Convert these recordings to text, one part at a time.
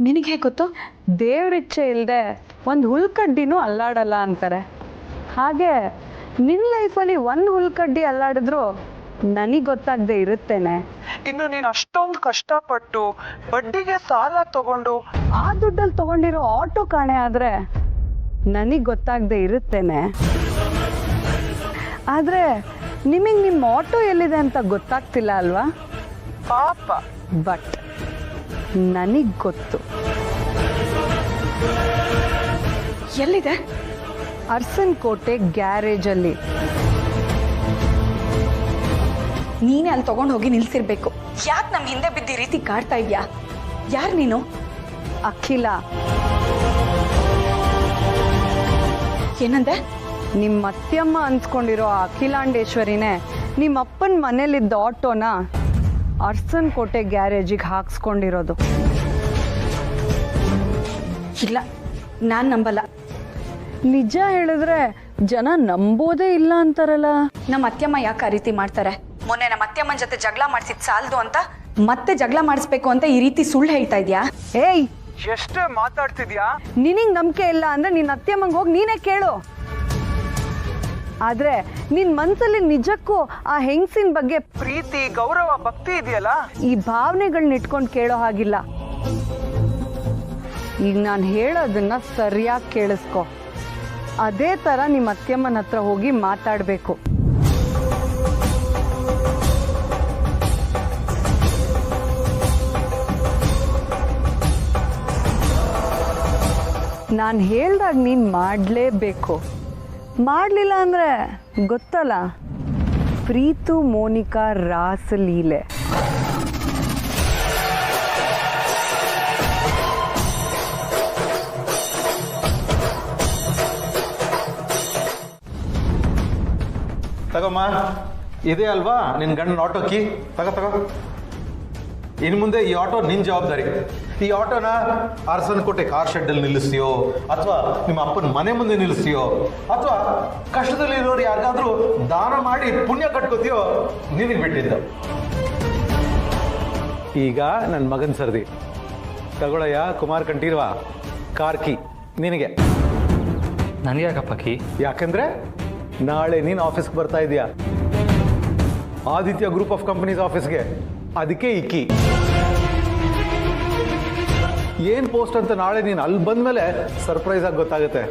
ನಿನಗೆ ಹೇಗೆ ಗೊತ್ತು? ದೇವ್ರಿಚ್ಛೆ ಇಲ್ಲದೆ ಒಂದು ಹುಲ್ಕಡ್ಡಿನೂ ಅಲ್ಲಾಡಲ್ಲ ಅಂತಾರೆ. ಹಾಗೆ ನಿನ್ನ ಲೈಫಲ್ಲಿ ಒಂದು ಹುಲ್ಕಡ್ಡಿ ಅಲ್ಲಾಡಿದ್ರು ನನಗೆ ಗೊತ್ತಾಗದೆ ಇರುತ್ತೇನೆ. ಇನ್ನು ನೀನು ಅಷ್ಟೊಂದು ಕಷ್ಟಪಟ್ಟು ಬಡ್ಡಿಗೆ ಸಾಲ ತಗೊಂಡು ಆ ದುಡ್ಡಲ್ಲಿ ತಗೊಂಡಿರೋ ಆಟೋ ಕಾಣೆ ಆದರೆ ನನಗೆ ಗೊತ್ತಾಗದೆ ಇರುತ್ತೇನೆ. ಆದರೆ ನಿಮಗೆ ನಿಮ್ಮ ಆಟೋ ಎಲ್ಲಿದೆ ಅಂತ ಗೊತ್ತಾಗ್ತಿಲ್ಲ ಅಲ್ವಾ? ಪಾಪ. ಬಟ್ ನನಗೆ ಗೊತ್ತು. ಎಲ್ಲಿದೆ? ಅರಸನಕೋಟೆ ಗ್ಯಾರೇಜಲ್ಲಿ. ನೀನೇ ಅಲ್ಲಿ ತಗೊಂಡು ಹೋಗಿ ನಿಲ್ಸಿರ್ಬೇಕು. ಯಾಕೆ ನಮ್ಮ ಹಿಂದೆ ಬಿದ್ದ ಈ ರೀತಿ ಕಾಡ್ತಾ ಇದ್ಯಾ? ಯಾರು ನೀನು? ಅಖಿಲ. ಏನಂದೆ? ನಿಮ್ಮ ಅತ್ಯಮ್ಮ ಅನ್ಸ್ಕೊಂಡಿರೋ ಆ ಅಖಿಲಾಂಡೇಶ್ವರಿನೇ ನಿಮ್ಮ ಅಪ್ಪನ ಮನೇಲಿದ್ದ ಆಟೋನ ಅರಸನಕೋಟೆ ಗ್ಯಾರೇಜಿಗೆ ಹಾಕ್ಸ್ಕೊಂಡಿರೋದು. ಇಲ್ಲ, ನಾನು ನಂಬಲ್ಲ. ನಿಜ ಹೇಳಿದ್ರೆ ಜನ ನಂಬೋದೇ ಇಲ್ಲ ಅಂತಾರಲ್ಲ. ನಮ್ಮ ಅತ್ಯಮ್ಮ ಯಾಕೆ ಆ ರೀತಿ ಮಾಡ್ತಾರೆ? ಮೊನ್ನೆ ನಮ್ಮ ಅತ್ಯಮ್ಮನ ಜೊತೆ ಜಗಳ ಮಾಡಿಸಿದ್ ಸಾಲದು ಅಂತ ಮತ್ತೆ ಜಗಳ ಮಾಡಿಸ್ಬೇಕು ಅಂತ ಈ ರೀತಿ ಸುಳ್ಳು ಹೇಳ್ತಾ ಇದ್ಯಾ? ಏಯ್, ಎಷ್ಟೇ ಮಾತಾಡ್ತಿದ್ಯಾ? ನಿನಗೆ ನಂಬಿಕೆ ಇಲ್ಲ ಅಂದ್ರೆ ನಿನ್ನ ಅತ್ಯಮ್ಮಂಗೆ ಹೋಗಿ ನೀನೇ ಕೇಳು. ಆದ್ರೆ ನಿನ್ ಮನ್ಸಲ್ಲಿ ನಿಜಕ್ಕೂ ಆ ಹೆಂಗಸಿನ ಬಗ್ಗೆ ಪ್ರೀತಿ, ಗೌರವ, ಭಕ್ತಿ ಇದೆಯಲ್ಲ, ಈ ಭಾವನೆಗಳನ್ನ ಇಟ್ಕೊಂಡು ಕೇಳೋ ಹಾಗಿಲ್ಲ. ಈಗ ನಾನು ಹೇಳೋದನ್ನ ಸರಿಯಾಗಿ ಕೇಳಿಸ್ಕೊ. ಅದೇ ಥರ ನಿಮ್ಮ ಅತ್ಯಮ್ಮನ ಹತ್ರ ಹೋಗಿ ಮಾತಾಡಬೇಕು. ನಾನು ಹೇಳ್ದಾಗ ನೀನು ಮಾಡಲೇಬೇಕು. ಮಾಡಲಿಲ್ಲ ಅಂದರೆ ಗೊತ್ತಲ್ಲ, ಪ್ರೀತು ಮೋನಿಕಾ ರಾಸಲೀಲೆ. ತಗೋಮ್ಮ, ಇದೇ ಅಲ್ವಾ ನಿನ್ನ ಗಂಡನ ಆಟೋ ಕೀ? ತಗೋ. ಇನ್ನು ಮುಂದೆ ಈ ಆಟೋ ನಿನ್ನ ಜವಾಬ್ದಾರಿ. ಈ ಆಟೋನ ಅರಸನಕೋಟೆ ಕಾರ್ ಶೆಡ್ಡಲ್ಲಿ ನಿಲ್ಲಿಸ್ತೀಯೋ, ಅಥವಾ ನಿಮ್ಮ ಅಪ್ಪನ ಮನೆ ಮುಂದೆ ನಿಲ್ಲಿಸ್ತೀಯೋ, ಅಥವಾ ಕಷ್ಟದಲ್ಲಿರೋರು ಯಾರಿಗಾದ್ರೂ ದಾನ ಮಾಡಿ ಪುಣ್ಯ ಕಟ್ಕೋತೀಯೋ, ನಿನಗೆ ಬಿಟ್ಟಿದ್ದ. ಈಗ ನನ್ನ ಮಗನ ಸರ್ದಿ. ತಗೊಳಯ್ಯ ಕುಮಾರ್ ಕಂಠೀರವ, ಕಾರ್ ಕೀ ನಿನಗೆ. ನನಗೆ ಯಾಕಪ್ಪ ಕೀ? ಯಾಕಂದ್ರೆ ನಾಳೆ ನೀನು ಆಫೀಸ್ಗೆ ಬರ್ತಾ ಇದೀಯಾ, ಆದಿತ್ಯ ಗ್ರೂಪ್ ಆಫ್ ಕಂಪನೀಸ್ ಆಫೀಸ್ಗೆ. ಅದಕ್ಕೆ ಈ ಕೀ. ಏನ್ ಪೋಸ್ಟ್ ಅಂತ ನಾಳೆ ನೀನು ಅಲ್ಲಿ ಬಂದ್ಮೇಲೆ ಸರ್ಪ್ರೈಸ್ ಆಗಿ ಗೊತ್ತಾಗುತ್ತೆ.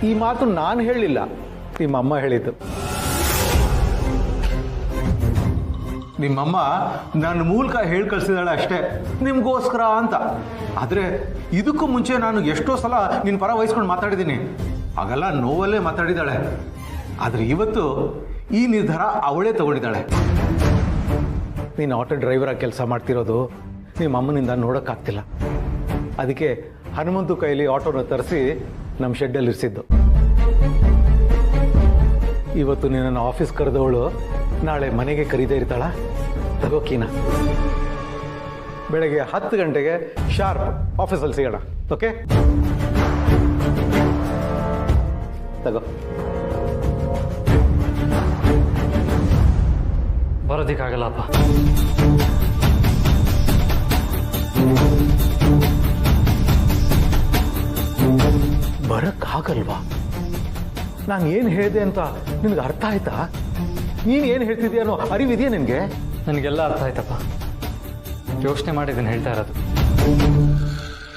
ಈ ಮಾತು ನಾನು ಹೇಳಿಲ್ಲ, ನಿಮ್ಮಮ್ಮ ಹೇಳಿದ್ದು. ನಿಮ್ಮಮ್ಮ ನನ್ನ ಮೂಲಕ ಹೇಳಿ ಕಳಿಸಿದಾಳೆ ಅಷ್ಟೇ, ನಿಮ್ಗೋಸ್ಕರ ಅಂತ. ಆದರೆ ಇದಕ್ಕೂ ಮುಂಚೆ ನಾನು ಎಷ್ಟೋ ಸಲ ನಿನ್ನ ಪರ ವಹಿಸ್ಕೊಂಡು ಮಾತಾಡಿದ್ದೀನಿ. ಆಗೆಲ್ಲ ನೋವಲ್ಲೇ ಮಾತಾಡಿದ್ದಾಳೆ. ಆದರೆ ಇವತ್ತು ಈ ನಿರ್ಧಾರ ಅವಳೇ ತಗೊಂಡಿದ್ದಾಳೆ. ನೀನು ಆಟೋ ಡ್ರೈವರಾಗಿ ಕೆಲಸ ಮಾಡ್ತಿರೋದು ನಿಮ್ಮ ಅಮ್ಮನಿಂದ ನೋಡೋಕ್ಕಾಗ್ತಿಲ್ಲ. ಅದಕ್ಕೆ ಹನುಮಂತು ಕೈಲಿ ಆಟೋನ ತರಿಸಿ ನಮ್ಮ ಶೆಡ್ಡಲ್ಲಿ ಇರಿಸಿದ್ದು. ಇವತ್ತು ನಿನ್ನನ್ನು ಆಫೀಸ್ ಕರೆದವಳು ನಾಳೆ ಮನೆಗೆ ಕರೀದೇ ಇರ್ತಾಳ. ತಗೋ ಕೀನ. ಬೆಳಗ್ಗೆ 10 ಗಂಟೆಗೆ ಶಾರ್ಪ್ ಆಫೀಸಲ್ಲಿ ಸಿಗೋಣ. ಓಕೆ, ತಗೋ. ಬರೋದಿಕ್ಕಾಗಲ್ಲಪ್ಪ. ಬರಕ್ಕಾಗಲ್ವಾ? ನಾನು ಏನು ಹೇಳಿದೆ ಅಂತ ನಿನಗೆ ಅರ್ಥ ಆಯ್ತಾ? ನೀನು ಏನು ಹೇಳ್ತಿದ್ಯಾ ಅನ್ನೋ ಅರಿವಿದೆಯಾ ನಿನಗೆ? ನನಗೆಲ್ಲ ಅರ್ಥ ಆಯ್ತಪ್ಪ. ಯೋಚನೆ ಮಾಡಿದ್ದೀನಿ ಹೇಳ್ತಾ ಇರೋದು.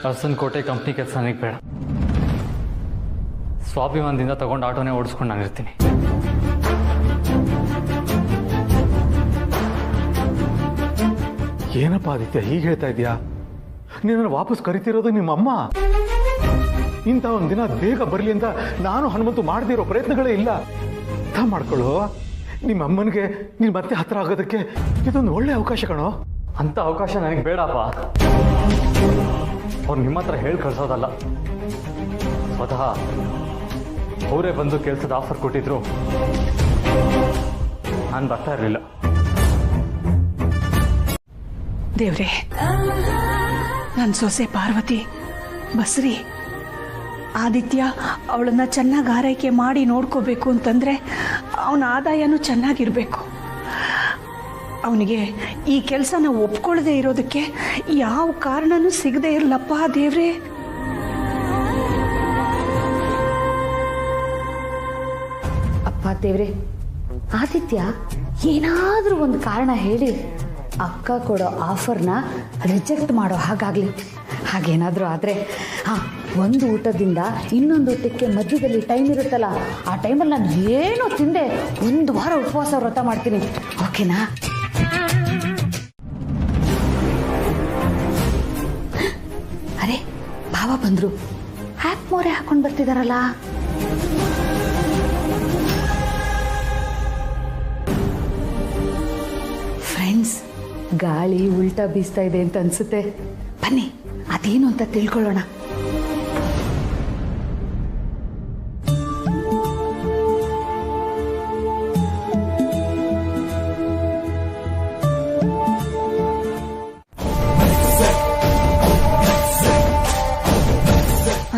ಅರಸನಕೋಟೆ ಕಂಪ್ನಿ ಕೆಲಸ ನನಗೆ ಬೇಡ. ಸ್ವಾಭಿಮಾನದಿಂದ ತಗೊಂಡು ಆಟೋನೇ ಓಡಿಸ್ಕೊಂಡು ನಾನಿರ್ತೀನಿ. ಏನಪ್ಪ ಆದಿತ್ಯ ಹೀಗೆ ಹೇಳ್ತಾ ಇದೆಯಾ? ನೀನನ್ನು ವಾಪಸ್ ಕರಿತಿರೋದು ನಿಮ್ಮಮ್ಮ. ಇಂಥ ಒಂದು ದಿನ ಬೇಗ ಬರಲಿ ಅಂತ ನಾನು ಹನುಮಂತು ಮಾಡದೇ ಇರೋ ಪ್ರಯತ್ನಗಳೇ ಇಲ್ಲ. ಅರ್ಥ ಮಾಡ್ಕೊಳ್ಳೋ, ನಿಮ್ಮ ಅಮ್ಮನಿಗೆ ನೀನು ಮತ್ತೆ ಹತ್ರ ಆಗೋದಕ್ಕೆ ಇದೊಂದು ಒಳ್ಳೆ ಅವಕಾಶ ಕಣೋ. ಅಂಥ ಅವಕಾಶ ನನಗೆ ಬೇಡಪ್ಪ. ಅವ್ರು ನಿಮ್ಮ ಹತ್ರ ಹೇಳಿ ಕಳ್ಸೋದಲ್ಲ, ಸ್ವತಃ ಅವರೇ ಬಂದು ಕೆಲಸದ ಆಫರ್ ಕೊಟ್ಟಿದ್ರು. ನಾನು ಬರ್ತಾ ಇರಲಿಲ್ಲ. ದೇವ್ರೆ, ನನ್ನ ಸೊಸೆ ಪಾರ್ವತಿ ಬಸ್ರಿ ಆದಿತ್ಯ ಅವಳನ್ನ ಚೆನ್ನಾಗಿ ಆರೈಕೆ ಮಾಡಿ ನೋಡ್ಕೋಬೇಕು ಅಂತಂದರೆ ಅವನ ಆದಾಯನೂ ಚೆನ್ನಾಗಿರಬೇಕು. ಅವನಿಗೆ ಈ ಕೆಲಸನ ಒಪ್ಕೊಳ್ಳದೆ ಇರೋದಕ್ಕೆ ಯಾವ ಕಾರಣನೂ ಸಿಗದೆ ಇರಲಪ್ಪ ದೇವ್ರೆ. ಅಪ್ಪ ದೇವ್ರೆ, ಆದಿತ್ಯ ಏನಾದರೂ ಒಂದು ಕಾರಣ ಹೇಳಿ ಅಕ್ಕ ಕೊಡೋ ಆಫರ್ನ ರಿಜೆಕ್ಟ್ ಮಾಡೋ ಹಾಗಾಗಲಿ. ಹಾಗೇನಾದರೂ ಆದರೆ ಒಂದು ಊಟದಿಂದ ಇನ್ನೊಂದು ಊಟಕ್ಕೆ ಮಧ್ಯದಲ್ಲಿ ಟೈಮ್ ಇರುತ್ತಲ್ಲ, ಆ ಟೈಮಲ್ಲಿ ನಾನು ಏನೂ ತಿಂದೆ 1 ವಾರ ಉಪವಾಸ ವ್ರತ ಮಾಡ್ತೀನಿ. ಓಕೆನಾ? ಅರೆ, ಭಾವ ಬಂದರು. ಹ್ಯಾಪ್ ಮೋರೆ ಹಾಕೊಂಡು ಬರ್ತಿದಾರಲ್ಲ. ಫ್ರೆಂಡ್ಸ್, ಗಾಳಿ ಉಲ್ಟಾ ಬೀಸ್ತಾ ಇದೆ ಅಂತ ಅನ್ಸುತ್ತೆ. ಬನ್ನಿ ಅದೇನು ಅಂತ ತಿಳ್ಕೊಳ್ಳೋಣ.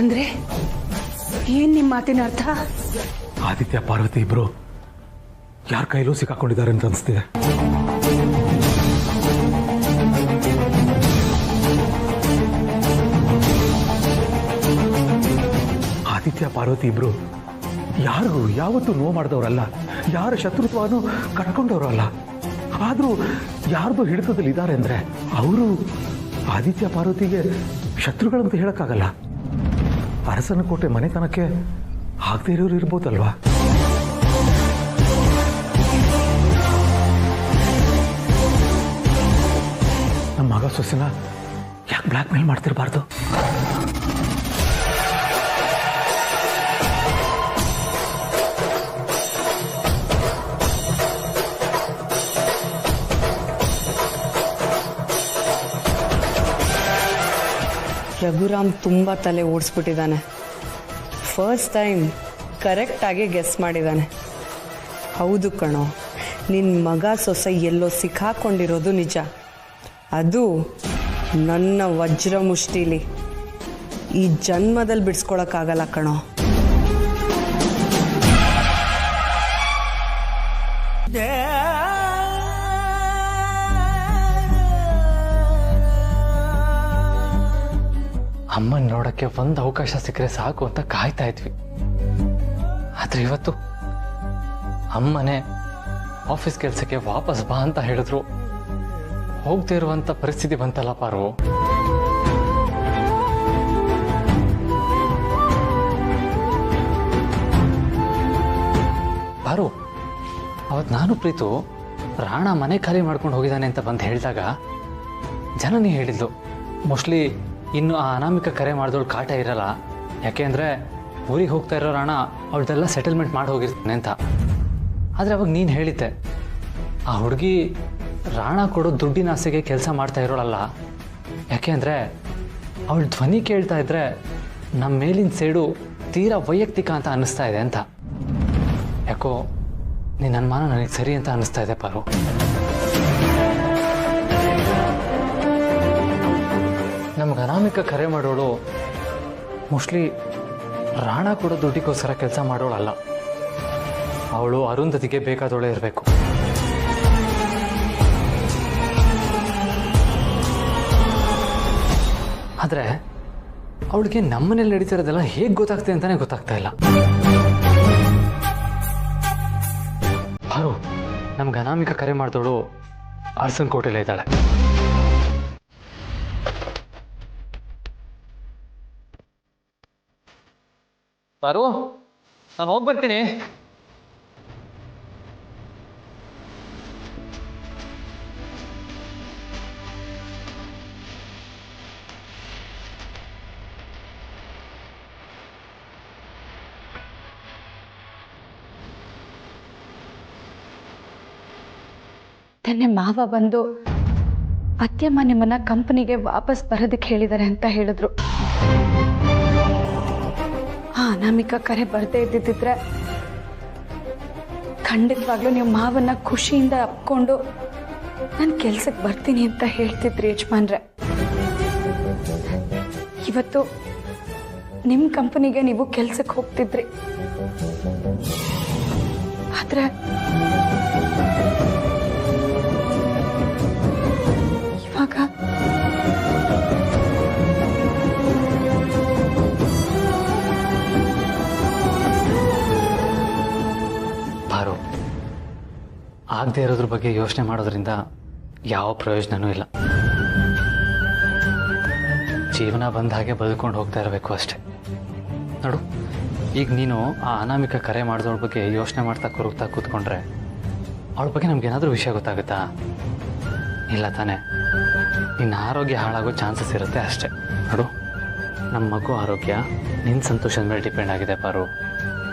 ಅಂದ್ರೆ ಏನ್ ನಿಮ್ಮ ಮಾತಿನ ಅರ್ಥ? ಆದಿತ್ಯ ಪಾರ್ವತಿ ಇಬ್ರು ಯಾರ ಕೈಲೂ ಸಿಕ್ಕಾಕೊಂಡಿದ್ದಾರೆ ಅಂತ ಅನಿಸ್ತಿದೆ. ಆದಿತ್ಯ ಪಾರ್ವತಿ ಇಬ್ರು ಯಾರಿಗೂ ಯಾವತ್ತೂ ನೋವು ಮಾಡಿದವರಲ್ಲ, ಯಾರ ಶತ್ರುತ್ವನೂ ಕಟ್ಕೊಂಡವ್ರಲ್ಲ. ಆದರೂ ಯಾರ್ದು ಹಿಡಿತದಲ್ಲಿ ಇದ್ದಾರೆ ಅಂದರೆ ಅವರು ಆದಿತ್ಯ ಪಾರ್ವತಿಗೆ ಶತ್ರುಗಳಂತ ಹೇಳೋಕ್ಕಾಗಲ್ಲ. ಅರಸನ ಕೋಟೆ ಮನೆತನಕ್ಕೆ ಆಗದೆ ಇರೋರು ಇರ್ಬೋದಲ್ವಾ? ನಮ್ಮ ಮಗ ಸೊಸೆನ ಯಾಕೆ ಬ್ಲ್ಯಾಕ್ ಮೇಲ್ ಮಾಡ್ತಿರ್ಬಾರ್ದು? ರಘುರಾಮ್ ತುಂಬ ತಲೆ ಓಡಿಸ್ಬಿಟ್ಟಿದ್ದಾನೆ. ಫಸ್ಟ್ ಟೈಮ್ ಕರೆಕ್ಟಾಗಿ ಗೆಸ್ ಮಾಡಿದ್ದಾನೆ. ಹೌದು ಕಣೋ, ನಿನ್ನ ಮಗ ಸೊಸೆ ಎಲ್ಲೋ ಸಿಕ್ಕಾಕೊಂಡಿರೋದು ನಿಜ. ಅದು ನನ್ನ ವಜ್ರ ಮುಷ್ಟಿಲಿ. ಈ ಜನ್ಮದಲ್ಲಿ ಬಿಡಿಸ್ಕೊಳಕ್ಕಾಗಲ್ಲ ಕಣೋ. ಅಮ್ಮನ ನೋಡಕ್ಕೆ ಒಂದು ಅವಕಾಶ ಸಿಕ್ಕರೆ ಸಾಕು ಅಂತ ಕಾಯ್ತಾ ಇದ್ವಿ. ಆದ್ರೆ ಇವತ್ತು ಅಮ್ಮನೇ ಆಫೀಸ್ ಕೆಲಸಕ್ಕೆ ವಾಪಸ್ ಬಾ ಅಂತ ಹೇಳಿದ್ರು. ಹೋಗದೆ ಇರುವಂತ ಪರಿಸ್ಥಿತಿ ಬಂತಲ್ಲ ಪಾರು. ಪಾರು, ಅವತ್ತು ನಾನು ಪ್ರೀತು ರಾಣ ಮನೆ ಖಾಲಿ ಮಾಡ್ಕೊಂಡು ಹೋಗಿದ್ದಾನೆ ಅಂತ ಬಂದು ಹೇಳಿದಾಗ ಜನನೇ ಹೇಳಿದ್ಲು, ಮೋಸ್ಟ್ಲಿ ಇನ್ನು ಆ ಅನಾಮಿಕ ಕರೆ ಮಾಡಿದವಳು ಕಾಟ ಇರಲ್ಲ, ಯಾಕೆಂದರೆ ಊರಿಗೆ ಹೋಗ್ತಾ ಇರೋ ರಾಣ ಅವಳದೆಲ್ಲ ಸೆಟಲ್ಮೆಂಟ್ ಮಾಡಿ ಹೋಗಿರ್ತಾನೆ ಅಂತ. ಆದರೆ ಅವಾಗ ನೀನು ಹೇಳಿದ್ದೆ, ಆ ಹುಡುಗಿ ರಾಣ ಕೊಡೋ ದುಡ್ಡಿನ ಆಸೆಗೆ ಕೆಲಸ ಮಾಡ್ತಾ ಇರೋಳಲ್ಲ, ಯಾಕೆ ಅಂದರೆ ಅವಳ ಧ್ವನಿ ಕೇಳ್ತಾ ಇದ್ರೆ ನಮ್ಮ ಮೇಲಿನ ಸೇಡು ತೀರಾ ವೈಯಕ್ತಿಕ ಅಂತ ಅನ್ನಿಸ್ತಾ ಇದೆ ಅಂತ. ಯಾಕೋ ನಿನ್ನ ಅನುಮಾನ ನನಗೆ ಸರಿ ಅಂತ ಅನ್ನಿಸ್ತಾ ಇದೆ ಪಾರು. ನಮ್ಗೆ ಅನಾಮಿಕ ಕರೆ ಮಾಡೋಳು ಮೋಸ್ಟ್ಲಿ ರಾಣ ಕೊಡೋ ದುಡ್ಡಿಗೋಸ್ಕರ ಕೆಲಸ ಮಾಡೋಳಲ್ಲ. ಅವಳು ಅರುಂಧತಿಗೆ ಬೇಕಾದವಳೇ ಇರಬೇಕು. ಆದರೆ ಅವಳಿಗೆ ನಮ್ಮನೇಲಿ ನಡೀತಿರೋದೆಲ್ಲ ಹೇಗೆ ಗೊತ್ತಾಗ್ತದೆ ಅಂತಾನೆ ಗೊತ್ತಾಗ್ತಾ ಇಲ್ಲ. ಪಾರು, ನಮ್ಗೆ ಅನಾಮಿಕ ಕರೆ ಮಾಡಿದವಳು ಅರಸನ ಕೋಟೆಲೇ ಇದ್ದಾಳೆ. ಪಾರು, ನಾನು ಹೋಗಿ ಬರ್ತೀನಿ. ನೆನ್ನೆ ಮಾವ ಬಂದು ಅತ್ತೆಮ್ಮ ನಿಮ್ಮನ್ನ ಕಂಪನಿಗೆ ವಾಪಸ್ ಬರೋದಕ್ಕೆ ಹೇಳಿದ್ದಾರೆ ಅಂತ ಹೇಳಿದ್ರು. ಅನಾಮಿಕ ಕರೆ ಬರ್ದೇ ಇದ್ದಿದ್ರೆ ಖಂಡಿತವಾಗ್ಲೂ ನೀವು ಮಾವನ್ನ ಖುಷಿಯಿಂದ ಅಪ್ಕೊಂಡು ನಾನು ಕೆಲ್ಸಕ್ಕೆ ಬರ್ತೀನಿ ಅಂತ ಹೇಳ್ತಿದ್ರಿ ಯಜಮಾನ್ರೆ. ಇವತ್ತು ನಿಮ್ಮ ಕಂಪನಿಗೆ ನೀವು ಕೆಲ್ಸಕ್ಕೆ ಹೋಗ್ತಿದ್ರಿ. ಆದ್ರೆ ಆಗದೆ ಇರೋದ್ರ ಬಗ್ಗೆ ಯೋಚನೆ ಮಾಡೋದ್ರಿಂದ ಯಾವ ಪ್ರಯೋಜನವೂ ಇಲ್ಲ. ಜೀವನ ಬಂದ ಹಾಗೆ ಬದುಕೊಂಡು ಹೋಗ್ತಾ ಇರಬೇಕು ಅಷ್ಟೆ. ನೋಡು, ಈಗ ನೀನು ಆ ಅನಾಮಿಕ ಕರೆ ಮಾಡಿದವಳ ಬಗ್ಗೆ ಯೋಚನೆ ಮಾಡ್ತಾ ಕೊರಗ್ತಾ ಕೂತ್ಕೊಂಡ್ರೆ ಅವಳ ಬಗ್ಗೆ ನಮ್ಗೇನಾದರೂ ವಿಷಯ ಗೊತ್ತಾಗುತ್ತಾ? ಇಲ್ಲ ತಾನೇ. ನಿನ್ನ ಆರೋಗ್ಯ ಹಾಳಾಗೋ ಚಾನ್ಸಸ್ ಇರುತ್ತೆ ಅಷ್ಟೆ. ನೋಡು, ನಮ್ಮ ಮಗು ಆರೋಗ್ಯ ನಿನ್ನ ಸಂತೋಷದ ಮೇಲೆ ಡಿಪೆಂಡ್ ಆಗಿದೆ ಪಾರು.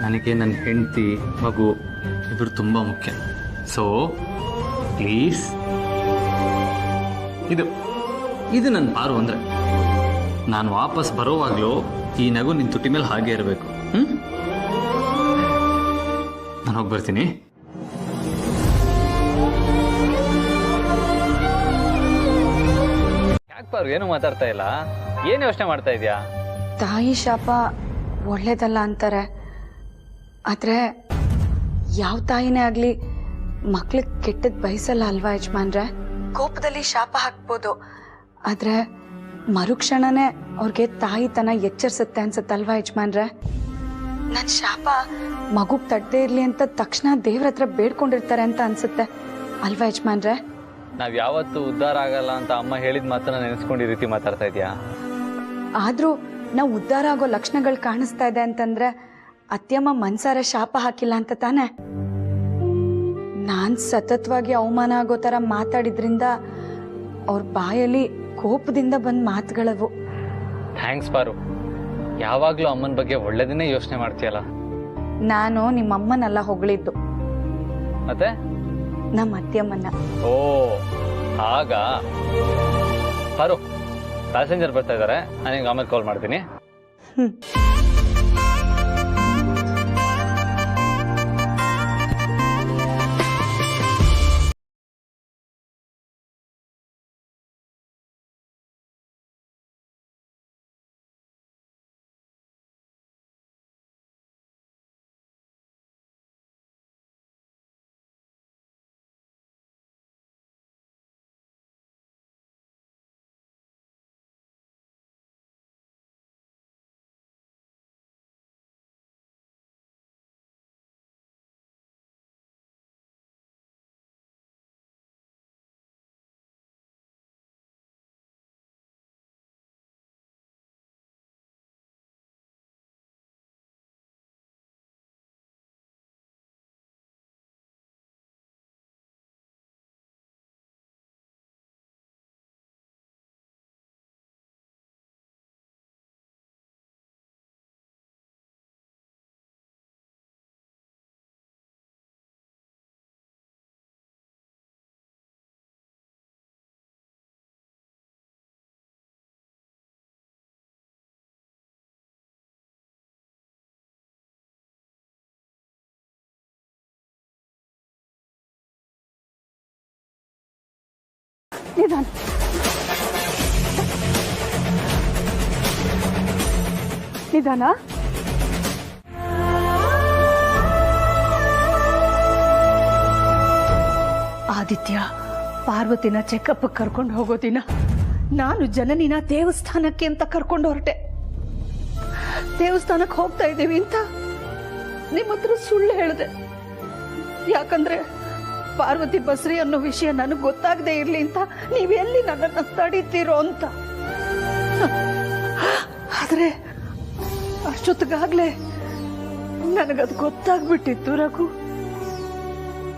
ನನಗೆ ನನ್ನ ಹೆಂಡತಿ ಮಗು ಇದ್ರ ತುಂಬ ಮುಖ್ಯ. ಸೊ ಪ್ಲೀಸ್, ಇದು ನನ್ನ ಪಾರು ಅಂದರೆ ನಾನು ವಾಪಸ್ ಬರೋವಾಗಲೂ ಈ ನಗು ನಿನ್ನ ತುಟಿ ಮೇಲೆ ಹಾಗೆ ಇರಬೇಕು. ನಾನು ಹೋಗಿ ಬರ್ತೀನಿ. ಯಾಕೆ ಪಾರು ಏನು ಮಾತಾಡ್ತಾ ಇಲ್ಲ? ಏನು ಯೋಚನೆ ಮಾಡ್ತಾ ಇದೆಯಾ? ತಾಯಿ ಶಾಪ ಒಳ್ಳೇದಲ್ಲ ಅಂತಾರೆ, ಆದರೆ ಯಾವ ತಾಯಿನೇ ಆಗಲಿ ಮಕ್ಳಿಗೆ ಕೆಟ್ಟದ್ದು ಬಯಸಲ್ಲ ಅಲ್ವಾ ಯಜಮಾನ್ರೆ? ಕೋಪದಲ್ಲಿ ಶಾಪ ಹಾಕ್ಬೋದು, ಆದರೆ ಮರುಕ್ಷಣನೇ ಅವ್ರಿಗೆ ತಾಯಿತನ ಎಚ್ಚರಿಸುತ್ತೆ ಅನ್ಸುತ್ತಲ್ವಾ ಯಜಮಾನ್ರೆ? ನನ್ನ ಶಾಪ ಮಗುಗೆ ತಟ್ಟದೇ ಇರಲಿ ಅಂತ ತಕ್ಷಣ ದೇವ್ರ ಹತ್ರ ಬೇಡ್ಕೊಂಡಿರ್ತಾರೆ ಅಂತ ಅನ್ಸುತ್ತೆ ಅಲ್ವಾ ಯಜಮಾನ್ರೆ? ನಾವು ಯಾವತ್ತೂ ಉದ್ಧಾರ ಆಗಲ್ಲ ಅಂತ ಅಮ್ಮ ಹೇಳಿದ ಮಾತನ್ನ ನೆನೆಸ್ಕೊಂಡು ಈ ರೀತಿ ಮಾತಾಡ್ತಾ ಇದೆಯಾ? ಆದರೂ ನಾವು ಉದ್ಧಾರ ಆಗೋ ಲಕ್ಷಣಗಳು ಕಾಣಿಸ್ತಾ ಇದೆ ಅಂತಂದ್ರೆ ಅತ್ಯಮ್ಮ ಮನ್ಸಾರ ಶಾಪ ಹಾಕಿಲ್ಲ ಅಂತ ತಾನೆ? ನಾನು ಸತತವಾಗಿ ಅವಮಾನ ಆಗೋ ಥರ ಮಾತಾಡಿದ್ರಿಂದ ಅವ್ರ ಬಾಯಲ್ಲಿ ಕೋಪದಿಂದ ಬಂದ ಮಾತುಗಳವು. ಥ್ಯಾಂಕ್ಸ್ ಪಾರು, ಯಾವಾಗಲೂ ಅಮ್ಮನ ಬಗ್ಗೆ ಒಳ್ಳೆದನ್ನೇ ಯೋಚನೆ ಮಾಡ್ತೀಯಲ್ಲ. ನಾನು ನಿಮ್ಮಮ್ಮನೆಲ್ಲ ಹೊಗಳಿದ್ದು, ಮತ್ತೆ ನಮ್ಮ ಅತ್ಯಮ್ಮನ್ನ. ಓ ಆಗ ಪಾರು, ಪ್ಯಾಸೆಂಜರ್ ಬರ್ತಾ ಇದ್ದಾರೆ, ನಾನು ಆಮೇಲೆ ಕಾಲ್ ಮಾಡ್ತೀನಿ. ನಿಧಾನ ನಿಧಾನ. ಆದಿತ್ಯ, ಪಾರ್ವತಿನ ಚೆಕಪ್ ಕರ್ಕೊಂಡು ಹೋಗೋ ದಿನ ನಾನು ಜನನಿನ ದೇವಸ್ಥಾನಕ್ಕೆ ಅಂತ ಕರ್ಕೊಂಡು ಹೊರಟೆ. ದೇವಸ್ಥಾನಕ್ಕೆ ಹೋಗ್ತಾ ಇದ್ದೀವಿ ಅಂತ ನಿಮ್ಮ ಹತ್ರ ಸುಳ್ಳು ಹೇಳಿದೆ. ಯಾಕಂದ್ರೆ ಪಾರ್ವತಿ ಬಸ್ರಿ ಅನ್ನೋ ವಿಷಯ ನನಗೆ ಗೊತ್ತಾಗದೆ ಇರ್ಲಿ ಅಂತ ನೀವೆಲ್ಲಿ ನನ್ನನ್ನು ತಡೀತೀರೋ ಅಂತ. ಆದ್ರೆ ಅಷ್ಟೊತ್ತಿಗಾಗ್ಲೇ ನನಗದು ಗೊತ್ತಾಗ್ಬಿಟ್ಟಿತ್ತು ರಘು,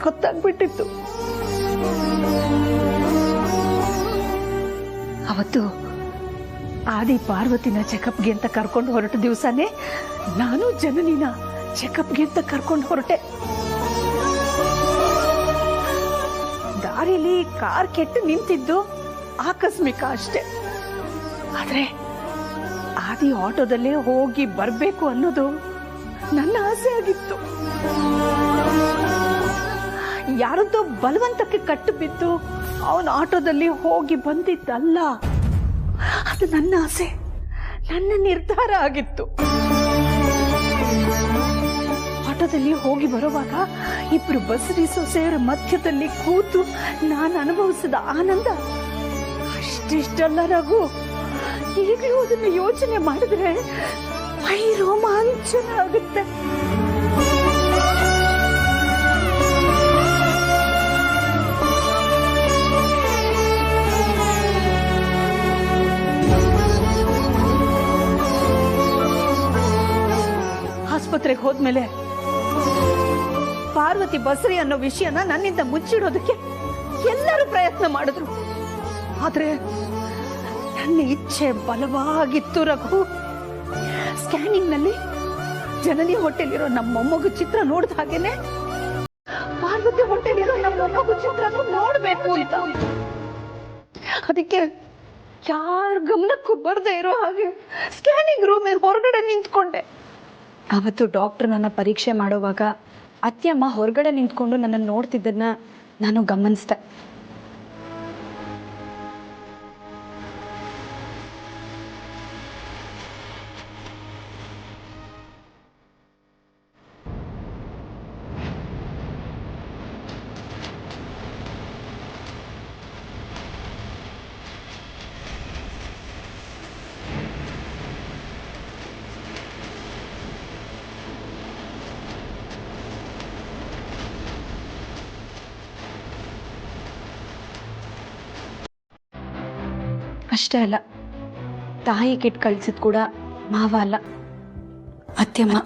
ಗೊತ್ತಾಗ್ಬಿಟ್ಟಿತ್ತು. ಅವತ್ತು ಆದಿ ಪಾರ್ವತಿನ ಚೆಕಪ್ಗೆ ಅಂತ ಕರ್ಕೊಂಡು ಹೊರಟ ದಿವಸನೇ ನಾನು ಜನನಿನ ಚೆಕಪ್ಗೆ ಅಂತ ಕರ್ಕೊಂಡು ಹೊರಟೆ. ದಾರಿಲಿ ಕಾರ್ ಕೆಟ್ಟು ನಿಂತಿದ್ದು ಆಕಸ್ಮಿಕ ಅಷ್ಟೆ. ಆದ್ರೆ ಆದಿ ಆಟೋದಲ್ಲೇ ಹೋಗಿ ಬರ್ಬೇಕು ಅನ್ನೋದು ನನ್ನ ಆಸೆ ಆಗಿತ್ತು. ಯಾರದ್ದೋ ಬಲವಂತಕ್ಕೆ ಕಟ್ಟು ಬಿದ್ದು ಅವನ ಆಟೋದಲ್ಲಿ ಹೋಗಿ ಬಂದಿದ್ದಲ್ಲ, ಅದು ನನ್ನ ಆಸೆ, ನನ್ನ ನಿರ್ಧಾರ ಆಗಿತ್ತು. ಆಟೋದಲ್ಲಿ ಹೋಗಿ ಬರುವಾಗ ಇಬ್ರು ಬಸರಿ ಸೊಸೆಯರ ಮಧ್ಯದಲ್ಲಿ ಕೂತು ನಾನು ಅನುಭವಿಸಿದ ಆನಂದ ಅಷ್ಟಿಷ್ಟಲ್ಲ ರಘು. ಈಗಲೂ ಅದನ್ನು ಯೋಚನೆ ಮಾಡಿದ್ರೆ ಮೈ ರೋಮಾಂಚನ ಆಗುತ್ತೆ. ಹೋದ್ಮೇಲೆ ಪಾರ್ವತಿ ಬಸ್ರಿ ಅನ್ನೋ ವಿಷಯನ ನನ್ನಿಂದ ಮುಚ್ಚಿಡೋದಕ್ಕೆ ಎಲ್ಲರೂ ಪ್ರಯತ್ನ ಮಾಡಿದ್ರು. ಆದ್ರೆ ನನ್ನ ಇಚ್ಛೆ ಬಲವಾಗಿತ್ತು ರಘು. ಸ್ಕ್ಯಾನಿಂಗ್ ನಲ್ಲಿ ಜನನಿ ಹೊಟ್ಟೆಲಿರೋ ನಮ್ಮ ಮೊಮ್ಮಗು ಚಿತ್ರ ನೋಡಿದ ಹಾಗೇನೆ ಪಾರ್ವತಿ ಹೊಟ್ಟೆಲಿರೋ ನಮ್ಮ ಮೊಮ್ಮಗು ಚಿತ್ರ ನೋಡ್ಬೇಕು ಅಂತ. ಅದಕ್ಕೆ ಯಾರ ಗಮನಕ್ಕೂ ಬರ್ದೇ ಇರೋ ಹಾಗೆ ಸ್ಕ್ಯಾನಿಂಗ್ ರೂಮ್ ಹೊರಗಡೆ ನಿಂತ್ಕೊಂಡೆ. ಅವತ್ತು ಡಾಕ್ಟರ್ ನನ್ನ ಪರೀಕ್ಷೆ ಮಾಡುವಾಗ ಅತ್ಯಮ್ಮ ಹೊರಗಡೆ ನಿಂತ್ಕೊಂಡು ನನ್ನನ್ನು ನೋಡ್ತಿದ್ದನ್ನ ನಾನು ಗಮನಿಸಿದೆ. ಅಷ್ಟೇ ಅಲ್ಲ, ತಾಯಿ ಕಿಟ್ ಕಳ್ಸಿದ್ ಕೂಡ ಮಾವ ಅಲ್ಲ, ಅತ್ಯಮ್ಮ.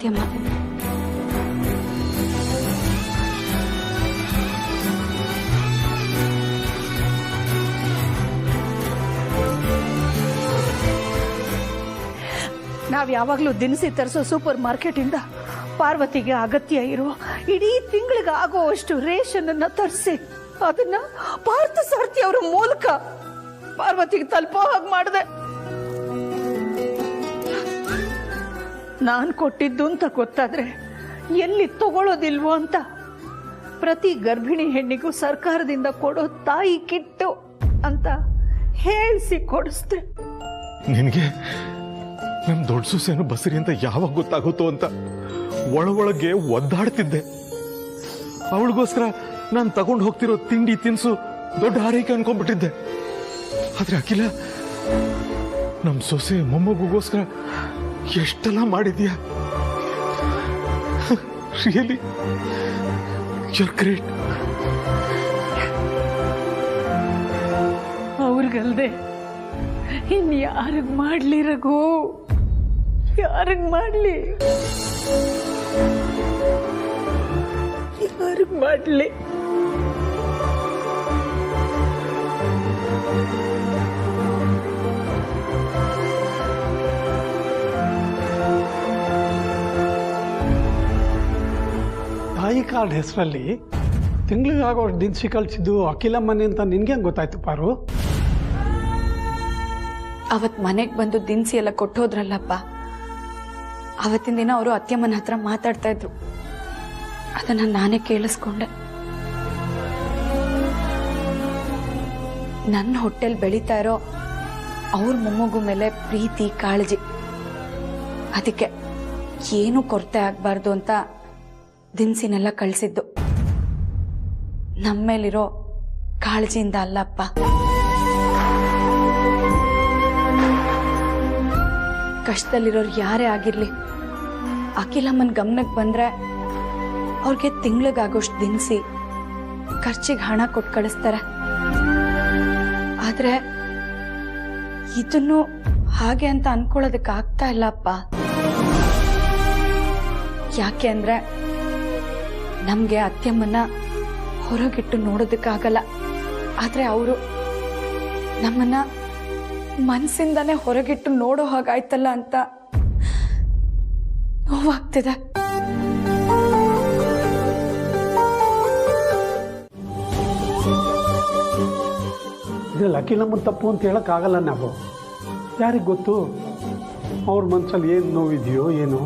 ನಾವ್ ಯಾವಾಗ್ಲೂ ದಿನಸಿ ತರಿಸೋ ಸೂಪರ್ ಮಾರ್ಕೆಟ್ ಇಂದ ಪಾರ್ವತಿಗೆ ಅಗತ್ಯ ಇರೋ ಇಡೀ ತಿಂಗಳಿಗೆ ಆಗುವಷ್ಟು ರೇಷನ್ ಅನ್ನ ತರಿಸಿ ಅದನ್ನ ಪಾರ್ಥ ಸಾರಥಿ ಅವರ ಮೂಲಕ ಪಾರ್ವತಿಗೆ ತಲುಪೋ ಹಾಗೆ ಮಾಡಿದೆ. ನಾನ್ ಕೊಟ್ಟಿದ್ದು ಅಂತ ಗೊತ್ತಾದ್ರೆ ಎಲ್ಲಿ ತಗೊಳ್ಳೋದಿಲ್ವೋ ಅಂತ ಪ್ರತಿ ಗರ್ಭಿಣಿ ಹೆಣ್ಣಿಗೂ ಸರ್ಕಾರದಿಂದ ಕೊಡೋ ತಾಯಿ ಕಿಟ್ಟು ಅಂತ ಹೇಳಿಸಿ ಕೊಡಿಸ್ದೆ. ನಿನಗೆ ನಮ್ಮ ದೊಡ್ಡ ಸೊಸೆನು ಬಸರಿ ಅಂತ ಯಾವಾಗ ಗೊತ್ತಾಗುತ್ತೋ ಅಂತ ಒಳಗೆ ಒದ್ದಾಡ್ತಿದ್ದೆ. ಅವಳಿಗೋಸ್ಕರ ನಾನು ತಗೊಂಡು ಹೋಗ್ತಿರೋ ತಿಂಡಿ ತಿನಿಸು ದೊಡ್ಡ ಹಾರೈಕೆ ಅನ್ಕೊಂಡ್ಬಿಟ್ಟಿದ್ದೆ. ಆದ್ರೆ ಅಖಿಲ, ನಮ್ಮ ಸೊಸೆ ಮೊಮ್ಮಗುಗೋಸ್ಕರ ಎಷ್ಟೆಲ್ಲ ಮಾಡಿದ್ಯಾ. Really you great. ಅವ್ರಿಗಲ್ದೆ ಇನ್ಯಾರಿಗ್ ಮಾಡ್ಲಿ ರಘು, ಯಾರಿಗ್ ಮಾಡ್ಲಿ, ಯಾರಿಗ್ ಮಾಡ್ಲಿ? ತಾಯಿ ಕಾರ್ಡ್ ಹೆಸರಲ್ಲಿ ತಿಂಗಳಿಗಾಗೋ ದಿನಸಿ ಕಳಿಸಿದ್ದು ಅಖಿಲಮ್ಮನೆ ಅಂತ ನಿನ್ಗೆ ಹೆಂಗೆ ಗೊತ್ತಾಯ್ತು ಪಾರು? ಅವತ್ ಮನೆಗೆ ಬಂದು ದಿನಸಿ ಎಲ್ಲ ಕೊಟ್ಟೋದ್ರಲ್ಲಪ್ಪ, ಅವತ್ತಿನ ದಿನ ಅವರು ಅತ್ಯಮ್ಮನ ಹತ್ರ ಮಾತಾಡ್ತಾ ಇದ್ರು. ಅದನ್ನ ನಾನೇ ಕೇಳಿಸ್ಕೊಂಡೆ. ನನ್ನ ಹೊಟ್ಟೆಲ್ ಬೆಳೀತಾ ಇರೋ ಅವ್ರ ಮೊಮ್ಮಗು ಮೇಲೆ ಪ್ರೀತಿ ಕಾಳಜಿ, ಅದಕ್ಕೆ ಏನು ಕೊರತೆ ಆಗ್ಬಾರ್ದು ಅಂತ ದಿನಸಿನೆಲ್ಲ ಕಳಿಸಿದ್ದು. ನಮ್ಮೇಲಿರೋ ಕಾಳಜಿಯಿಂದ ಅಲ್ಲಪ್ಪ. ಕಷ್ಟದಲ್ಲಿರೋರು ಯಾರೇ ಆಗಿರ್ಲಿ, ಅಖಿಲಮ್ಮನ ಗಮನಕ್ಕೆ ಬಂದ್ರೆ ಅವ್ರಿಗೆ ತಿಂಗಳಿಗಾಗೋಷ್ಟು ದಿನಸಿ ಖರ್ಚಿಗೆ ಹಣ ಕೊಟ್ಟು ಕಳಿಸ್ತಾರೆ. ಆದ್ರೆ ಇದನ್ನು ಹಾಗೆ ಅಂತ ಅನ್ಕೊಳ್ಳೋದಕ್ಕೆ ಆಗ್ತಾ ಇಲ್ಲಪ್ಪ. ಯಾಕೆ ಅಂದ್ರೆ ನಮ್ಗೆ ಅತ್ಯಮ್ಮನ್ನ ಹೊರಗಿಟ್ಟು ನೋಡೋದಕ್ಕಾಗಲ್ಲ. ಆದ್ರೆ ಅವರು ನಮ್ಮನ್ನ ಮನಸ್ಸಿಂದಾನೇ ಹೊರಗಿಟ್ಟು ನೋಡೋ ಹಾಗಾಯ್ತಲ್ಲ ಅಂತ ನೋವಾಗ್ತಿದೆ. ಇದ್ರಲ್ಲಿ ಅಖಿಲಮ್ಮನ ತಪ್ಪು ಅಂತ ಹೇಳೋಕ್ಕಾಗಲ್ಲ ನಾವು. ಯಾರಿಗೆ ಗೊತ್ತು ಅವ್ರ ಮನಸ್ಸಲ್ಲಿ ಏನು ನೋವಿದೆಯೋ ಏನೋ.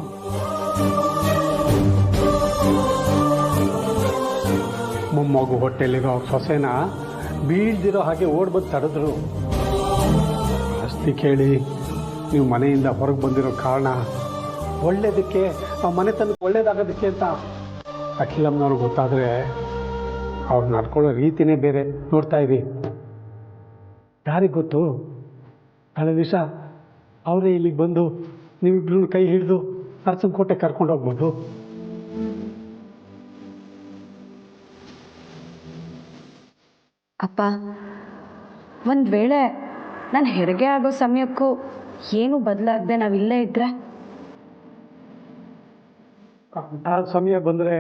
ಮೊಮ್ಮಗು ಹೊಟ್ಟೆಲಿರೋ ಅವ್ರ ಸೊಸೆನ ಬೀಳ್ದಿರೋ ಹಾಗೆ ಓಡ್ಬಂದು ತಡೆದ್ರು. ಆಸ್ತಿ ಕೇಳಿ ನೀವು ಮನೆಯಿಂದ ಹೊರಗೆ ಬಂದಿರೋ ಕಾರಣ ಒಳ್ಳೇದಕ್ಕೆ, ಆ ಮನೆತನಕ್ಕೆ ಒಳ್ಳೇದಾಗೋದಕ್ಕೆ ಅಂತ ಅಖಿಲಮ್ಮನವ್ರಿಗೆ ಗೊತ್ತಾದರೆ ಅವ್ರು ನಡ್ಕೊಳ್ಳೋ ರೀತಿನೇ ಬೇರೆ. ನೋಡ್ತಾ ಇರಿ, ಯಾರಿಗೆ ಗೊತ್ತು ನಾಳೆ ದಿವಸ ಅವರೇ ಇಲ್ಲಿಗೆ ಬಂದು ನೀವಿಬ್ರು ಕೈ ಹಿಡಿದು ನರಸನಕೋಟೆ ಕರ್ಕೊಂಡು ಹೋಗ್ಬೋದು. ಅಪ್ಪ, ಒಂದ್ ವೇಳೆ ನಾನು ಹೆರಿಗೆ ಆಗೋ ಸಮಯಕ್ಕೂ ಏನು ಬದಲಾಗದೆ ನಾವಿಲ್ಲೇ ಇದ್ರೆ ಆ ಸಮಯ ಬಂದರೆ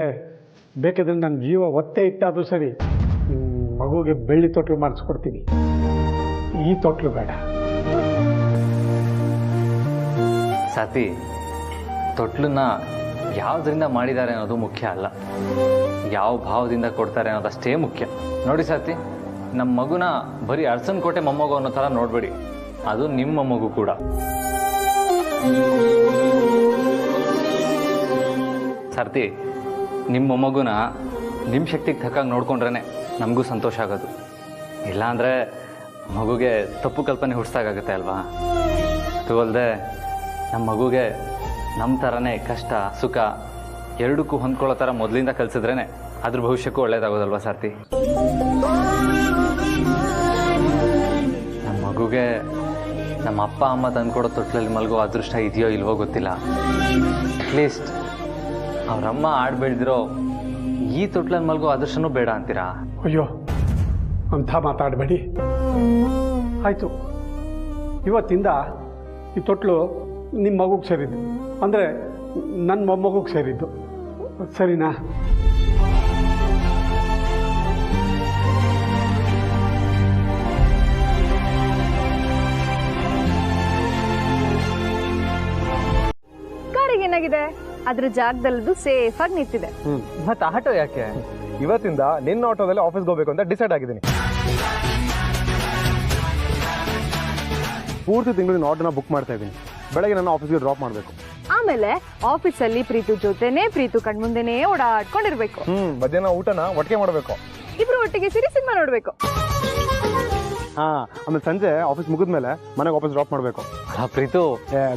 ಬೇಕಾದ್ರೆ ನನ್ನ ಜೀವ ಒತ್ತೆ ಇಟ್ಟಾದರೂ ಸರಿ ಮಗುಗೆ ಬೆಳ್ಳಿ ತೊಟ್ಲು ಮಾಡಿಸ್ಕೊಡ್ತೀನಿ. ಈ ತೊಟ್ಲು ಬೇಡ. ಸಾತಿ, ತೊಟ್ಲನ್ನ ಯಾವುದರಿಂದ ಮಾಡಿದ್ದಾರೆ ಅನ್ನೋದು ಮುಖ್ಯ ಅಲ್ಲ, ಯಾವ ಭಾವದಿಂದ ಕೊಡ್ತಾರೆ ಅನ್ನೋದಷ್ಟೇ ಮುಖ್ಯ. ನೋಡಿ ಸಾತಿ, ನಮ್ಮ ಮಗುನ ಬರೀ ಅರ್ಸನ್ ಕೋಟೆ ಮೊಮ್ಮಗು ಅನ್ನೋ ಥರ ನೋಡಬೇಡಿ, ಅದು ನಿಮ್ಮ ಮಗು ಕೂಡ. ಸಾರ್ತಿ, ನಿಮ್ಮ ಮೊಮ್ಮಗುನ ನಿಮ್ಮ ಶಕ್ತಿಗೆ ತಕ್ಕಾಗಿ ನೋಡ್ಕೊಂಡ್ರೆ ನಮಗೂ ಸಂತೋಷ ಆಗೋದು. ಇಲ್ಲಾಂದರೆ ಮಗುಗೆ ತಪ್ಪು ಕಲ್ಪನೆ ಹುಡ್ಸ್ದಾಗುತ್ತೆ ಅಲ್ವಾ? ಅದು ಅಲ್ಲದೆ ನಮ್ಮ ಮಗುಗೆ ನಮ್ಮ ಥರನೇ ಕಷ್ಟ ಸುಖ ಎರಡಕ್ಕೂ ಹೊಂದ್ಕೊಳ್ಳೋ ಥರ ಮೊದಲಿಂದ ಕಲಿಸಿದ್ರೇ ಅದ್ರ ಭವಿಷ್ಯಕ್ಕೂ ಒಳ್ಳೇದಾಗೋದಲ್ವಾ ಸಾರ್ತಿ? ನಮ್ಮ ಮಗುಗೆ ನಮ್ಮ ಅಪ್ಪ ಅಮ್ಮ ತಂದ್ಕೊಡೋ ತೊಟ್ಲಲ್ಲಿ ಮಲ್ಗೋ ಅದೃಷ್ಟ ಇದೆಯೋ ಇಲ್ವೋ ಗೊತ್ತಿಲ್ಲ. ಅಟ್ಲೀಸ್ಟ್ ಅವ್ರಮ್ಮ ಆಡ್ ಬೆಳೆದಿರೋ ಈ ತೊಟ್ಲಲ್ಲಿ ಮಲ್ಗೋ ಅದೃಷ್ಟನೂ ಬೇಡ ಅಂತೀರಾ? ಅಯ್ಯೋ, ಅಂಥ ಮಾತಾಡಬೇಡಿ. ಆಯಿತು, ಇವತ್ತಿಂದ ಈ ತೊಟ್ಲು ನಿಮ್ಮ ಮಗುಗೆ ಸೇರಿದ್ದು, ಅಂದರೆ ನನ್ನ ಮೊಮ್ಮಗುಗೆ ಸೇರಿದ್ದು, ಸರಿನಾ? ಕಾರಿಗೆ ಏನಾಗಿದೆ? ಅದ್ರ ಜಾಗದಲ್ಲದು ಸೇಫ್ ಆಗಿ ನಿಂತಿದೆ. ಮತ್ತೆ ಆಟೋ ಯಾಕೆ? ಇವತ್ತಿಂದ ನಿನ್ನ ಆಟೋದಲ್ಲಿ ಆಫೀಸ್ಗೆ ಹೋಗ್ಬೇಕು ಅಂತ ಡಿಸೈಡ್ ಆಗಿದ್ದೀನಿ. ಪೂರ್ತಿ ತಿಂಗಳು ನಿನ್ನ ಆಟೋನ ಬುಕ್ ಮಾಡ್ತಾ ಇದ್ದೀನಿ. ಬೆಳಗ್ಗೆ ನನ್ನ ಆಫೀಸ್ಗೆ ಡ್ರಾಪ್ ಮಾಡಬೇಕು. ಆಮೇಲೆ ಆಫೀಸಲ್ಲಿ ಪ್ರೀತು ಜೊತೆನೆ ಪ್ರೀತು ಕಣ್ಮುಂದೆನೇ ಓಡಾಡ್ಕೊಂಡಿರ್ಬೇಕು. ಮಧ್ಯಾಹ್ನ ಊಟನ ಒಟ್ಟಿಗೆ ಮಾಡಬೇಕು. ಇಬ್ರು ಒಟ್ಟಿಗೆ ಸಿರಿ ಸಿನಿಮಾ ನೋಡ್ಬೇಕು. ಆಮೇಲೆ ಸಂಜೆ ಆಫೀಸ್ ಮುಗಿದ್ಮೇಲೆ ಮನೆಗೆ ವಾಪಸ್ ಡ್ರಾಪ್ ಮಾಡಬೇಕು. ಪ್ರೀತು,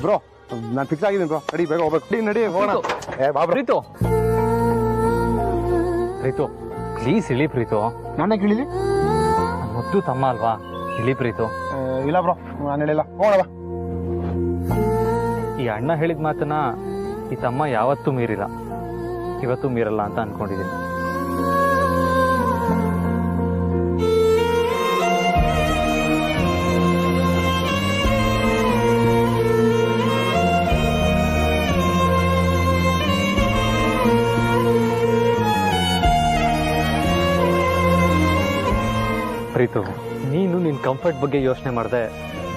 ಬ್ರೋ ನಾನು ಫಿಕ್ಸ್ ಆಗಿದ್ದೀನಿ ಬ್ರೋ. ನಡಿ, ಬೇಗ ಹೋಗ್ಬೇಕು. ನಡಿ ಹೋಗೋಣ. ಪ್ರೀತು ಪ್ರೀತು ಪ್ಲೀಸ್ ಇಳಿ ಪ್ರೀತು. ನಾನೇ ಕೇಳಿಲಿ? ಮುದ್ದು ತಮ್ಮ ಅಲ್ವಾ, ಇಳಿ ಪ್ರೀತು. ಇಲ್ಲ ಬ್ರೋ, ನಾನು ಹೇಳಿಲ್ಲ. ಹೋಗೋಣ. ಈ ಅಣ್ಣ ಹೇಳಿದ ಮಾತನ್ನ ಈ ತಮ್ಮ ಯಾವತ್ತೂ ಮೀರಿಲ್ಲ, ಇವತ್ತು ಮೀರಲ್ಲ ಅಂತ ಅನ್ಕೊಂಡಿದ್ದೀನಿ. ಪ್ರೀತು, ನೀನು ನಿನ್ನ ಕಂಫರ್ಟ್ ಬಗ್ಗೆ ಯೋಚನೆ ಮಾಡಿದೆ,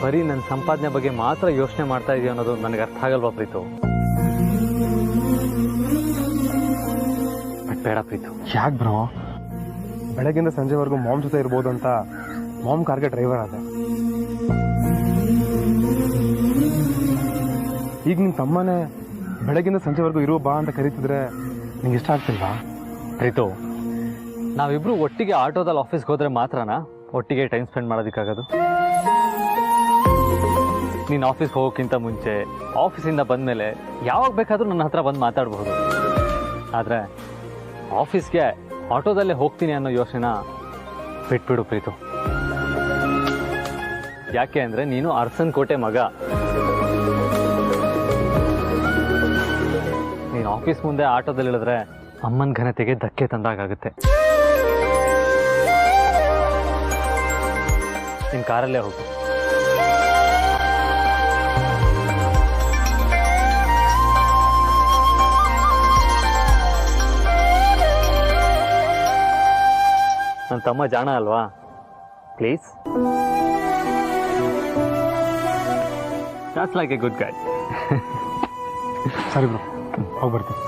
ಬರೀ ನನ್ನ ಸಂಪಾದನೆ ಬಗ್ಗೆ ಮಾತ್ರ ಯೋಚನೆ ಮಾಡ್ತಾ ಇದೆಯಾ ಅನ್ನೋದು ನನಗೆ ಅರ್ಥ ಆಗಲ್ವಾ ಪ್ರೀತು? ಬಟ್ ಬೇಡ ಪ್ರೀತು. ಯಾಕೆ ಬ್ರೋ? ಬೆಳಗ್ಗಿಂದ ಸಂಜೆವರೆಗೂ ಮಾಮ್ ಜೊತೆ ಇರ್ಬೋದು ಅಂತ ಮಾಮ್ ಕಾರ್ಗೆ ಡ್ರೈವರ್ ಆದ. ಈಗ ನಿಮ್ಮ ತಮ್ಮನೇ ಬೆಳಗ್ಗಿಂದ ಸಂಜೆವರೆಗೂ ಇರುವ ಬಾ ಅಂತ ಕರೀತಿದ್ರೆ ನಿಂಗೆ ಇಷ್ಟ ಆಗ್ತಿಲ್ವಾ? ಪ್ರೀತು, ನಾವಿಬ್ರು ಒಟ್ಟಿಗೆ ಆಟೋದಲ್ಲಿ ಆಫೀಸ್ಗೆ ಹೋದ್ರೆ ಮಾತ್ರನಾ ಒಟ್ಟಿಗೆ ಟೈಮ್ ಸ್ಪೆಂಡ್ ಮಾಡೋದಕ್ಕಾಗೋದು? ನೀನು ಆಫೀಸ್ಗೆ ಹೋಗೋಕ್ಕಿಂತ ಮುಂಚೆ, ಆಫೀಸಿಂದ ಬಂದಮೇಲೆ ಯಾವಾಗ ಬೇಕಾದರೂ ನನ್ನ ಹತ್ರ ಬಂದು ಮಾತಾಡಬಹುದು. ಆದರೆ ಆಫೀಸ್ಗೆ ಆಟೋದಲ್ಲೇ ಹೋಗ್ತೀನಿ ಅನ್ನೋ ಯೋಚನೆನ ಬಿಟ್ಬಿಡು ಪ್ರೀತು. ಯಾಕೆ ಅಂದರೆ ನೀನು ಅರಸನ್ ಕೋಟೆ ಮಗ. ನೀನು ಆಫೀಸ್ ಮುಂದೆ ಆಟೋದಲ್ಲಿ ಇಳಿದ್ರೆ ಅಮ್ಮನ ಘನತೆಗೆ ಧಕ್ಕೆ ತಂದಾಗುತ್ತೆ. ನಿನ್ನ ಕಾರಲ್ಲೇ ಹೋಗು. ನನ್ನ ತಮ್ಮ ಜಾಣ ಅಲ್ವಾ? Please, that's like a good guy. ಸರಿ ಬ್ರೋ, ಹೋಗಿ ಬರ್ತೀನಿ.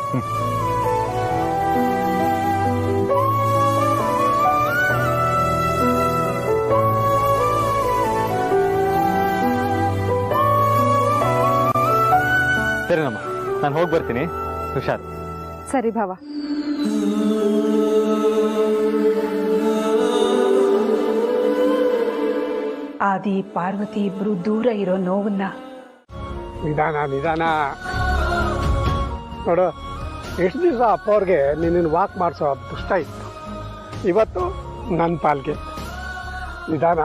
ಸರಿನಮ್ಮ, ನಾನು ಹೋಗಿ ಬರ್ತೀನಿ. ಹುಷಾರು. ಸರಿ ಭಾವ. ಆದಿ ಪಾರ್ವತಿ ಇಬ್ರು ದೂರ ಇರೋ ನೋವನ್ನ ನಿಧಾನ ನಿಧಾನ ನೋಡು. ಎಷ್ಟು ದಿವಸ ಅಪ್ಪ ಅವ್ರಿಗೆ ನಿನ್ನನ್ನು ವಾಕ್ ಮಾಡಿಸೋ ಅದೃಷ್ಟ ಇತ್ತು, ಇವತ್ತು ನನ್ನ ಪಾಲ್ಗೆ. ನಿಧಾನ.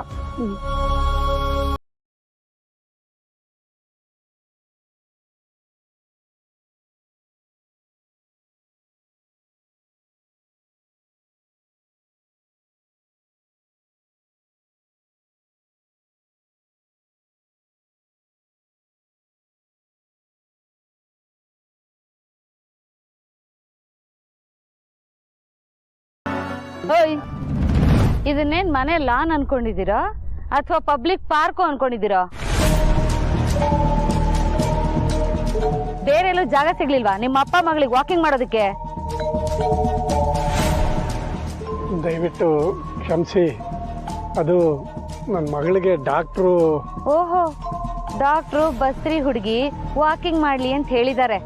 ಓಯ್ ಇದನ್ನೇನ್ ಮನೆ ಲಾನ್ ಅನ್ಕೊಂಡಿದ್ದೀರಾ ಅಥವಾ ಪಬ್ಲಿಕ್ ಪಾರ್ಕು ಅನ್ಕೊಂಡಿದ್ದೀರಾ? ಬೇರೆ ಎಲ್ಲೂ ಜಾಗ ಸಿಗ್ಲಿಲ್ವಾ ನಿಮ್ಮ ಅಪ್ಪ ಮಗಳಿಗೆ ವಾಕಿಂಗ್ ಮಾಡೋದಕ್ಕೆ? ದಯವಿಟ್ಟು ಕ್ಷಮಿಸಿ, ಅದು ನನ್ನ ಮಗಳಿಗೆ ಡಾಕ್ಟ್ರು. ಓಹೋ, ಡಾಕ್ಟ್ರು ಬಸ್ರಿ ಹುಡುಗಿ ವಾಕಿಂಗ್ ಮಾಡ್ಲಿ ಅಂತ ಹೇಳಿದ್ದಾರೆ.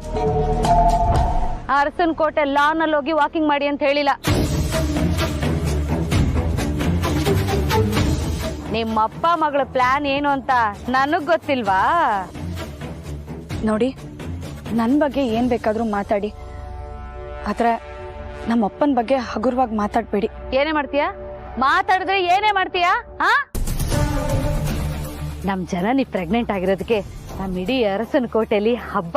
ಅರಸನ್ ಕೋಟೆ ಲಾನ್ ಅಲ್ಲಿ ಹೋಗಿ ವಾಕಿಂಗ್ ಮಾಡಿ ಅಂತ ಹೇಳಿಲ್ಲ. ನಿಮ್ಮಪ್ಪ ಮಗಳ ಪ್ಲಾನ್ ಏನು ಅಂತ ನನಗ್ ಗೊತ್ತಿಲ್ವಾ? ನೋಡಿ, ನನ್ನ ಬಗ್ಗೆ ಏನ್ ಬೇಕಾದ್ರೂ ಮಾತಾಡಿ, ಆದ್ರೆ ನಮ್ಮ ಅಪ್ಪನ ಬಗ್ಗೆ ಹಗುರವಾಗಿ ಮಾತಾಡ್ಬೇಡಿ. ಏನೇ ಮಾಡ್ತೀಯಾ? ಮಾತಾಡಿದ್ರೆ ಏನೇ ಮಾಡ್ತೀಯಾ? ನಮ್ ಜನನಿ ಪ್ರೆಗ್ನೆಂಟ್ ಆಗಿರೋದಕ್ಕೆ ನಮ್ ಇಡೀ ಅರಸನ ಕೋಟೆಯಲ್ಲಿ ಹಬ್ಬ.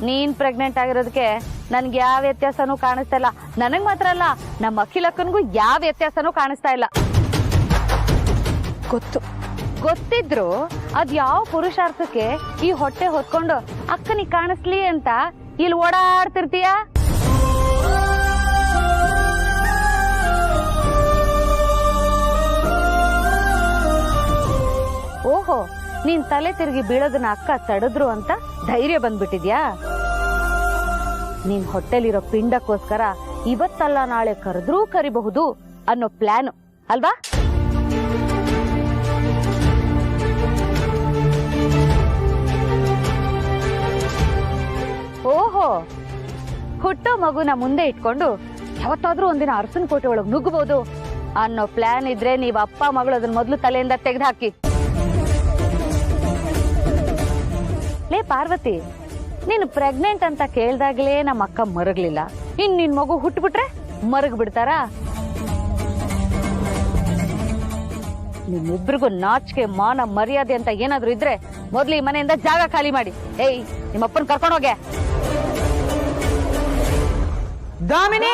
ನೀನ್ ಪ್ರೆಗ್ನೆಂಟ್ ಆಗಿರೋದಕ್ಕೆ ನನ್ಗೆ ಯಾವ ವ್ಯತ್ಯಾಸನೂ ಕಾಣಿಸ್ತಾ ಇಲ್ಲ. ನನಗ್ ಮಾತ್ರ ಅಲ್ಲ, ನಮ್ಮ ಅಖಿಲಕ್ಕನಿಗೂ ಯಾವ ವ್ಯತ್ಯಾಸನೂ ಕಾಣಿಸ್ತಾ ಇಲ್ಲ. ಗೊತ್ತಿದ್ರು ಅದ್ ಯಾವ ಪುರುಷಾರ್ಥಕ್ಕೆ ಈ ಹೊಟ್ಟೆ ಹೊತ್ಕೊಂಡು ಅಕ್ಕನಿಗೆ ಕಾಣಿಸ್ಲಿ ಅಂತ ಇಲ್ಲಿ ಓಡಾಡ್ತಿರ್ತೀಯ? ಓಹೋ, ನೀನ್ ತಲೆ ತಿರುಗಿ ಬೀಳೋದನ್ನ ಅಕ್ಕ ತಡೆದ್ರು ಅಂತ ಧೈರ್ಯ ಬಂದ್ಬಿಟ್ಟಿದ್ಯಾ? ನೀನ್ ಹೊಟ್ಟೆಲಿರೋ ಪಿಂಡಕ್ಕೋಸ್ಕರ ಇವತ್ತಲ್ಲ ನಾಳೆ ಕರೆದ್ರೂ ಕರಿಬಹುದು ಅನ್ನೋ ಪ್ಲಾನ್ ಅಲ್ವಾ? ಓಹೋ, ಹುಟ್ಟೋ ಮಗುನ ಮುಂದೆ ಇಟ್ಕೊಂಡು ಯಾವತ್ತಾದ್ರೂ ಒಂದಿನ ಅರಸನ ಕೋಟೆ ಒಳಗ್ ನುಗ್ಗಬಹುದು ಅನ್ನೋ ಪ್ಲಾನ್ ಇದ್ರೆ ನೀವ್ ಅಪ್ಪ ಮಗಳು ಅದನ್ನ ಮೊದ್ಲು ತಲೆಯಿಂದ ತೆಗೆದುಹಾಕಿ. ಲೇ ಪಾರ್ವತಿ, ನೀನು ಪ್ರೆಗ್ನೆಂಟ್ ಅಂತ ಕೇಳ್ದಾಗ್ಲೇ ನಮ್ಮ ಅಕ್ಕ ಮರಗ್ಲಿಲ್ಲ. ಇನ್ ನಿನ್ ಮಗು ಹುಟ್ಬಿಟ್ರೆ ಮರಗ್ ಬಿಡ್ತಾರಾ? ನಿಮ್ಮಿಬ್ರಿಗೂ ನಾಚಿಕೆ ಮಾನ ಮರ್ಯಾದೆ ಅಂತ ಏನಾದ್ರು ಇದ್ರೆ ಮೊದ್ಲು ಈ ಮನೆಯಿಂದ ಜಾಗ ಖಾಲಿ ಮಾಡಿ. ಏಯ್, ನಿಮ್ಮಪ್ಪನ್ ಕರ್ಕೊಂಡೋಗೆ. ದಾಮಿನಿ!